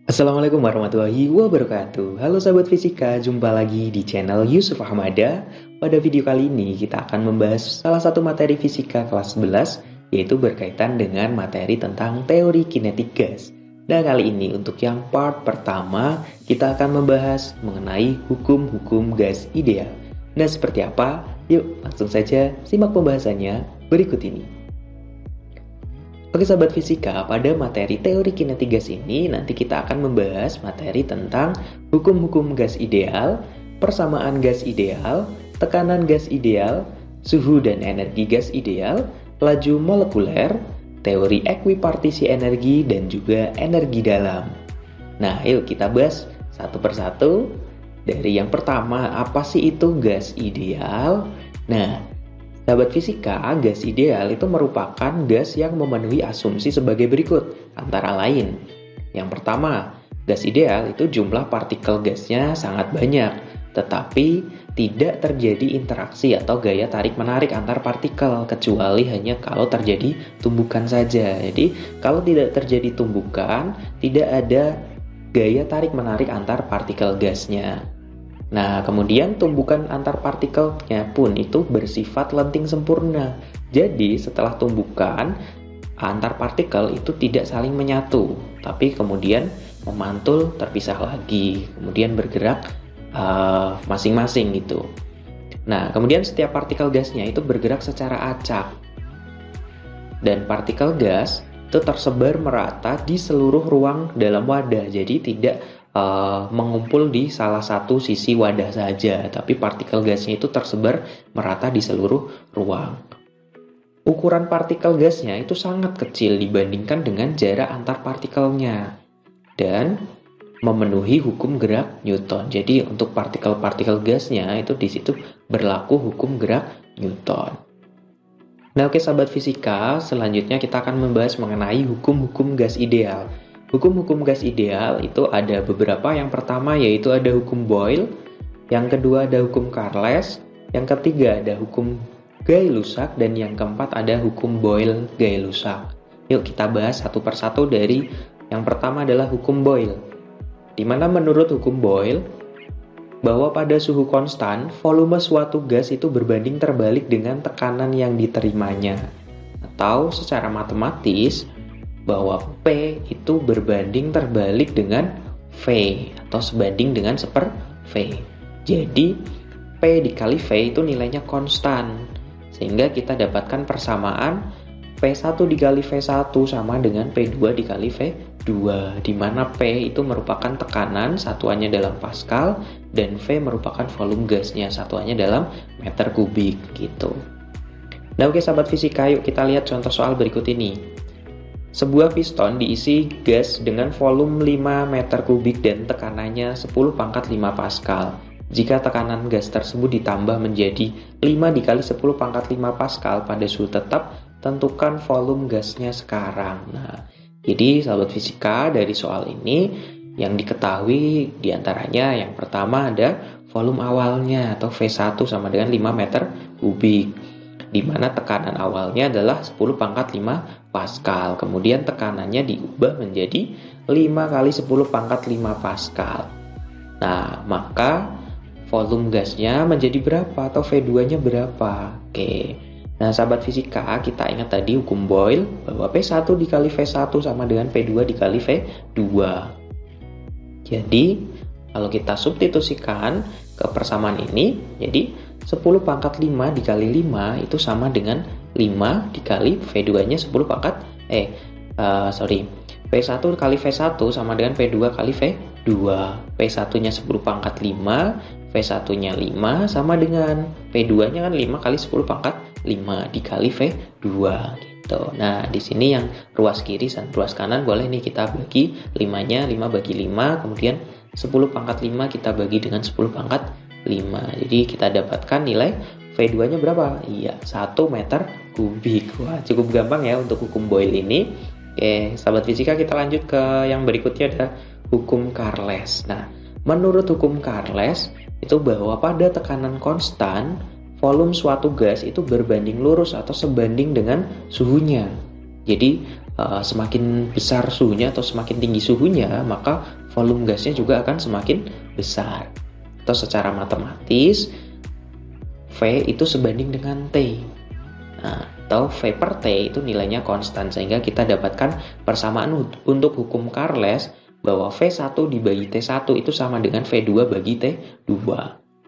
Assalamualaikum warahmatullahi wabarakatuh. Halo sahabat fisika, jumpa lagi di channel Yusuf Ahmada. Pada video kali ini kita akan membahas salah satu materi fisika kelas 11, yaitu berkaitan dengan materi tentang teori kinetik gas. Nah, kali ini untuk yang part pertama kita akan membahas mengenai hukum-hukum gas ideal. Nah, seperti apa? Yuk langsung saja simak pembahasannya berikut ini. Oke sahabat fisika, pada materi teori kinetik gas ini nanti kita akan membahas materi tentang hukum-hukum gas ideal, persamaan gas ideal, tekanan gas ideal, suhu dan energi gas ideal, laju molekuler, teori ekuipartisi energi, dan juga energi dalam. Nah, yuk kita bahas satu persatu. Dari yang pertama, apa sih itu gas ideal? Nah, sahabat fisika, gas ideal itu merupakan gas yang memenuhi asumsi sebagai berikut, antara lain. Yang pertama, gas ideal itu jumlah partikel gasnya sangat banyak, tetapi tidak terjadi interaksi atau gaya tarik-menarik antar partikel, kecuali hanya kalau terjadi tumbukan saja. Jadi, kalau tidak terjadi tumbukan, tidak ada gaya tarik-menarik antar partikel gasnya. Nah, kemudian tumbukan antar partikelnya pun itu bersifat lenting sempurna. Jadi, setelah tumbukan, antar partikel itu tidak saling menyatu, tapi kemudian memantul terpisah lagi, kemudian bergerak masing-masing gitu. Nah, kemudian setiap partikel gasnya itu bergerak secara acak. Dan partikel gas itu tersebar merata di seluruh ruang dalam wadah, jadi tidak mengumpul di salah satu sisi wadah saja, tapi partikel gasnya itu tersebar merata di seluruh ruang. Ukuran partikel gasnya itu sangat kecil dibandingkan dengan jarak antar partikelnya dan memenuhi hukum gerak Newton. Jadi untuk partikel-partikel gasnya itu di situ berlaku hukum gerak Newton. Nah, oke sahabat fisika, selanjutnya kita akan membahas mengenai hukum-hukum gas ideal. Hukum-hukum gas ideal itu ada beberapa. Yang pertama yaitu ada hukum Boyle, yang kedua ada hukum Charles, yang ketiga ada hukum Gay-Lussac, dan yang keempat ada hukum Boyle-Gay-Lussac. Yuk kita bahas satu persatu. Dari yang pertama adalah hukum Boyle, di mana menurut hukum Boyle bahwa pada suhu konstan, volume suatu gas itu berbanding terbalik dengan tekanan yang diterimanya. Atau secara matematis, bahwa P itu berbanding terbalik dengan V atau sebanding dengan seper V. Jadi P dikali V itu nilainya konstan, sehingga kita dapatkan persamaan P1 dikali V1 sama dengan P2 dikali V2, di mana P itu merupakan tekanan, satuannya dalam Pascal, dan V merupakan volume gasnya, satuannya dalam meter kubik gitu. Nah, oke sahabat fisika, yuk kita lihat contoh soal berikut ini. Sebuah piston diisi gas dengan volume 5 meter kubik dan tekanannya 10 pangkat 5 Pascal. Jika tekanan gas tersebut ditambah menjadi 5 dikali 10 pangkat 5 Pascal pada suhu tetap, tentukan volume gasnya sekarang. Nah, jadi sahabat fisika, dari soal ini yang diketahui diantaranya yang pertama ada volume awalnya atau V1 sama dengan 5 meter kubik, di mana tekanan awalnya adalah 10 pangkat 5 Pascal. Kemudian tekanannya diubah menjadi 5 kali 10 pangkat 5 Pascal. Nah, maka volume gasnya menjadi berapa atau V2-nya berapa? Oke. Nah, sahabat fisika, kita ingat tadi hukum Boyle bahwa P1 dikali V1 sama dengan P2 dikali V2. Jadi, kalau kita substitusikan ke persamaan ini, jadi 10 pangkat 5 dikali 5 itu sama dengan 5 dikali V2-nya 10 pangkat P1 kali V1 sama dengan P2 kali V2. P1-nya 10 pangkat 5, V1-nya 5 sama dengan P2-nya kan 5 kali 10 pangkat 5 dikali V2 gitu. Nah, di sini yang ruas kiri dan ruas kanan boleh nih kita bagi 5-nya, 5 bagi 5, kemudian 10 pangkat 5 kita bagi dengan 10 pangkat 5. Jadi kita dapatkan nilai V2-nya berapa? Iya, 1 meter kubik. Wah, cukup gampang ya untuk hukum Boyle ini. Oke, sahabat fisika, kita lanjut ke yang berikutnya, ada hukum Charles. Nah, menurut hukum Charles itu bahwa pada tekanan konstan, volume suatu gas itu berbanding lurus atau sebanding dengan suhunya. Jadi semakin besar suhunya atau semakin tinggi suhunya, maka volume gasnya juga akan semakin besar. Atau secara matematis, V itu sebanding dengan T. Nah, atau V per T itu nilainya konstan, sehingga kita dapatkan persamaan untuk hukum Charles bahwa V1 dibagi T1 itu sama dengan V2 bagi T2,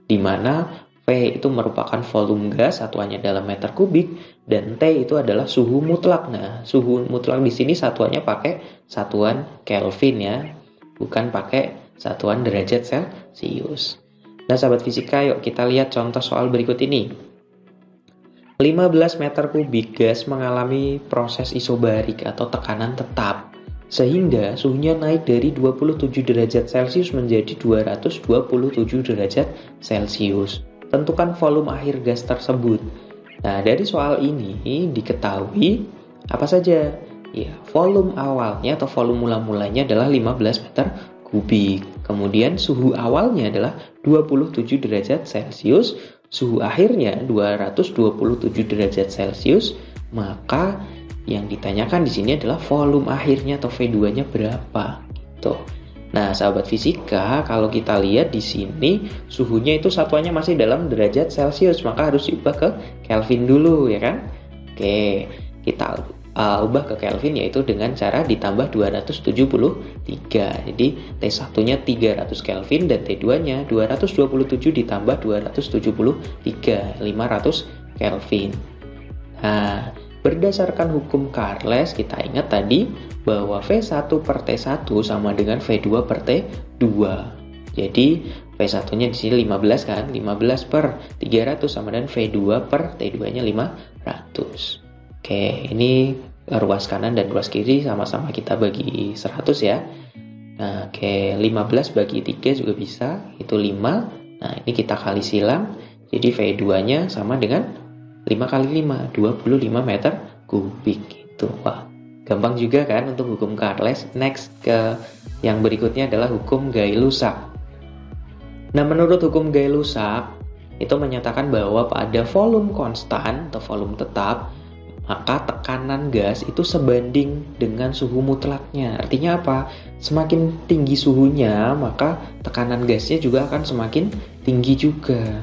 di mana V itu merupakan volume gas, satuannya dalam meter kubik, dan T itu adalah suhu mutlak. Nah, suhu mutlak di sini satuannya pakai satuan Kelvin ya, bukan pakai satuan derajat Celcius. Nah, sahabat fisika, yuk kita lihat contoh soal berikut ini. 15 meter kubik gas mengalami proses isobarik atau tekanan tetap, sehingga suhunya naik dari 27 derajat Celcius menjadi 227 derajat Celcius. Tentukan volume akhir gas tersebut. Nah, dari soal ini diketahui apa saja? Ya, volume awalnya atau volume mula-mulanya adalah 15 meter kubik. Kemudian suhu awalnya adalah 27 derajat Celcius, suhu akhirnya 227 derajat Celcius, maka yang ditanyakan di sini adalah volume akhirnya atau V2-nya berapa gitu. Nah, sahabat fisika, kalau kita lihat di sini suhunya itu satuannya masih dalam derajat Celcius, maka harus diubah ke Kelvin dulu ya kan? Oke, kita ubah ke Kelvin yaitu dengan cara ditambah 273. Jadi T1-nya 300 Kelvin dan T2-nya 227 ditambah 273, 500 Kelvin. Nah, berdasarkan hukum Charles, kita ingat tadi bahwa V1 per T1 sama dengan V2 per T2. Jadi V1-nya di sini 15 kan? 15 per 300 sama dengan V2 per T2-nya 500. Oke, ini ruas kanan dan ruas kiri sama-sama kita bagi 100 ya. Nah, oke, 15 bagi 3 juga bisa, itu 5. Nah, ini kita kali silang, jadi V2-nya sama dengan 5 kali 5, 25 meter kubik gitu. Wah, gampang juga kan untuk hukum Charles. Next ke yang berikutnya adalah hukum Gay-Lussac. Nah, menurut hukum Gay-Lussac itu menyatakan bahwa pada volume konstan atau volume tetap, maka tekanan gas itu sebanding dengan suhu mutlaknya. Artinya apa? Semakin tinggi suhunya, maka tekanan gasnya juga akan semakin tinggi juga.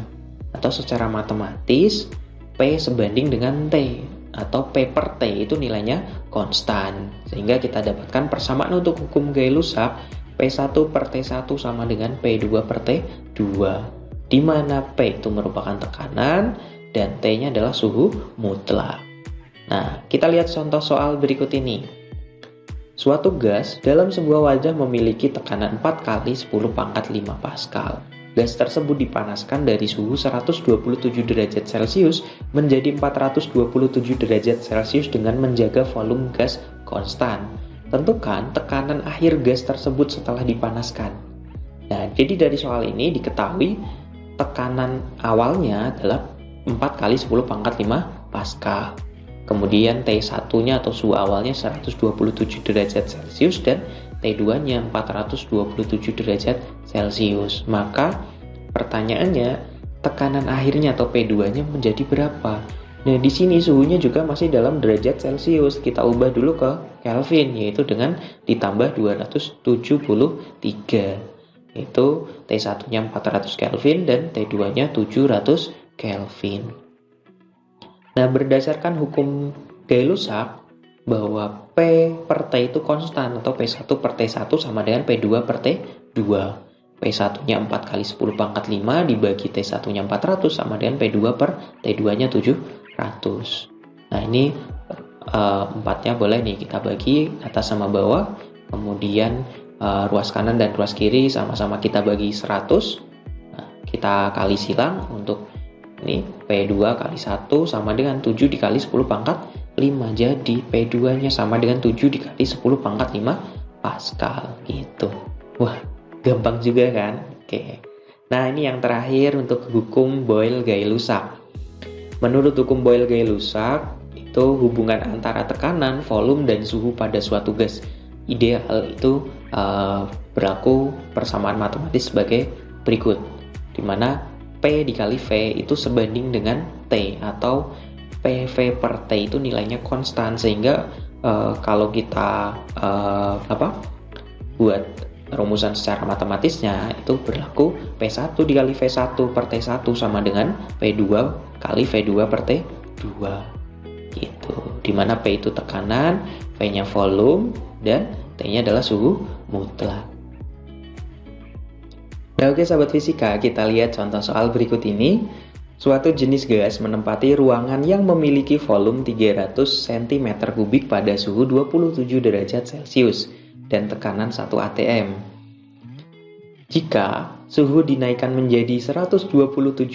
Atau secara matematis, P sebanding dengan T, atau P per T itu nilainya konstan. Sehingga kita dapatkan persamaan untuk hukum Gay-Lussac, P1 per T1 sama dengan P2 per T2, di mana P itu merupakan tekanan dan T-nya adalah suhu mutlak. Nah, kita lihat contoh soal berikut ini. Suatu gas dalam sebuah wadah memiliki tekanan 4 kali 10 pangkat 5 Pascal. Gas tersebut dipanaskan dari suhu 127 derajat Celcius menjadi 427 derajat Celcius dengan menjaga volume gas konstan. Tentukan tekanan akhir gas tersebut setelah dipanaskan. Nah, jadi dari soal ini diketahui tekanan awalnya adalah 4 kali 10 pangkat 5 Pascal. Kemudian T1-nya atau suhu awalnya 127 derajat Celcius dan T2-nya 427 derajat Celcius. Maka pertanyaannya, tekanan akhirnya atau P2-nya menjadi berapa? Nah, di sini suhunya juga masih dalam derajat Celcius. Kita ubah dulu ke Kelvin, yaitu dengan ditambah 273. Itu T1-nya 400 Kelvin dan T2-nya 700 Kelvin. Nah, berdasarkan hukum Gay-Lussac bahwa P per T itu konstan atau P1 per T1 sama dengan P2 per T2. P1-nya 4 kali 10 pangkat 5 dibagi T1-nya 400 sama dengan P2 per T2-nya 700. Nah, ini 4-nya boleh nih kita bagi atas sama bawah. Kemudian ruas kanan dan ruas kiri sama-sama kita bagi 100. Nah, kita kali silang untuk ini P2 kali 1 sama dengan 7 dikali 10 pangkat 5. Jadi P2-nya sama dengan 7 dikali 10 pangkat 5 Pascal gitu. Wah, gampang juga kan? Oke. Nah, ini yang terakhir untuk hukum Boyle-Gay-Lussac. Menurut hukum Boyle-Gay-Lussac, itu hubungan antara tekanan, volume, dan suhu pada suatu gas ideal itu berlaku persamaan matematis sebagai berikut, di mana P dikali V itu sebanding dengan T, atau PV per T itu nilainya konstan, sehingga kalau kita buat rumusan secara matematisnya itu berlaku P1 dikali V1 per T1 sama dengan P2 kali V2 per T2 gitu, dimana P itu tekanan, V nya volume, dan T nya adalah suhu mutlak. Nah, oke sahabat fisika, kita lihat contoh soal berikut ini. Suatu jenis gas menempati ruangan yang memiliki volume 300 cm3 pada suhu 27 derajat Celcius dan tekanan 1 atm. Jika suhu dinaikkan menjadi 127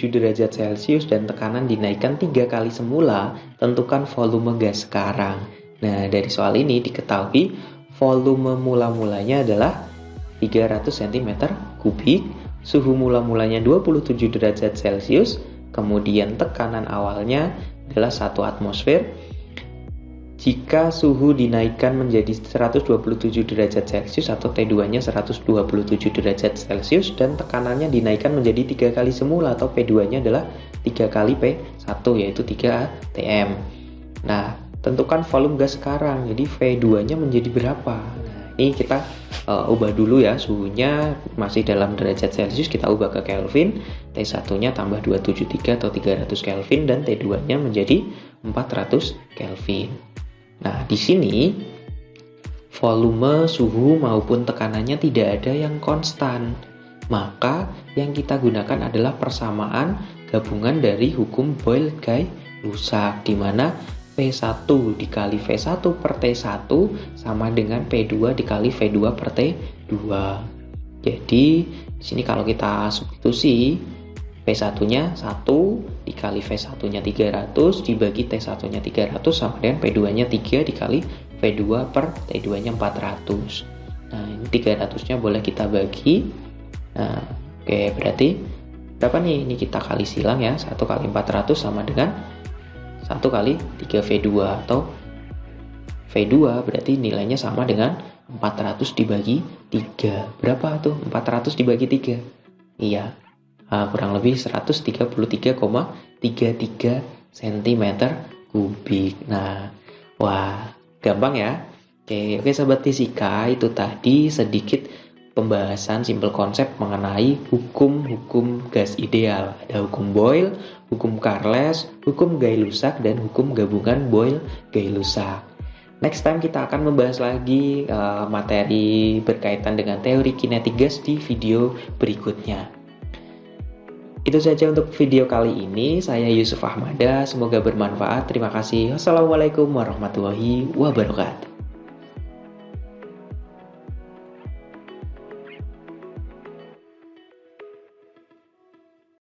derajat Celcius dan tekanan dinaikkan 3 kali semula, tentukan volume gas sekarang. Nah, dari soal ini diketahui volume mula-mulanya adalah 300 cm3, suhu mula-mulanya 27 derajat Celcius, kemudian tekanan awalnya adalah 1 atmosfer. Jika suhu dinaikkan menjadi 127 derajat Celcius atau T2-nya 127 derajat Celcius dan tekanannya dinaikkan menjadi 3 kali semula atau P2-nya adalah 3 kali P1 yaitu 3 atm. Nah, tentukan volume gas sekarang, jadi V2-nya menjadi berapa? Nah, ini kita ubah dulu ya, suhunya masih dalam derajat Celcius, kita ubah ke Kelvin, T1-nya tambah 273 atau 300 Kelvin, dan T2-nya menjadi 400 Kelvin. Nah, di sini volume, suhu maupun tekanannya tidak ada yang konstan. Maka yang kita gunakan adalah persamaan gabungan dari hukum Boyle-Guy-Lusac, di mana P1 dikali V1 per T1 sama dengan P2 dikali V2 per T2. Jadi di sini kalau kita substitusi, P1-nya 1 dikali V1-nya 300 dibagi T1-nya 300 sama dengan P2-nya 3 dikali V2 per T2-nya 400. Nah, ini 300-nya boleh kita bagi. Nah, oke, berarti berapa nih? Ini kita kali silang ya. 1 kali 400 sama dengan 1 kali 3 V2, atau V2 berarti nilainya sama dengan 400 dibagi 3. Berapa tuh? 400 dibagi 3. Iya. Kurang lebih 133,33 cm3. Nah, wah, gampang ya. Oke, sahabat fisika, itu tadi sedikit pembahasan simpel konsep mengenai hukum-hukum gas ideal. Ada hukum Boyle, hukum Charles, hukum Guy-Lusac, dan hukum gabungan Boyle-Guy-Lusac. Next time kita akan membahas lagi materi berkaitan dengan teori kinetik gas di video berikutnya. Itu saja untuk video kali ini. Saya Yusuf Ahmada, semoga bermanfaat. Terima kasih. Wassalamualaikum warahmatullahi wabarakatuh.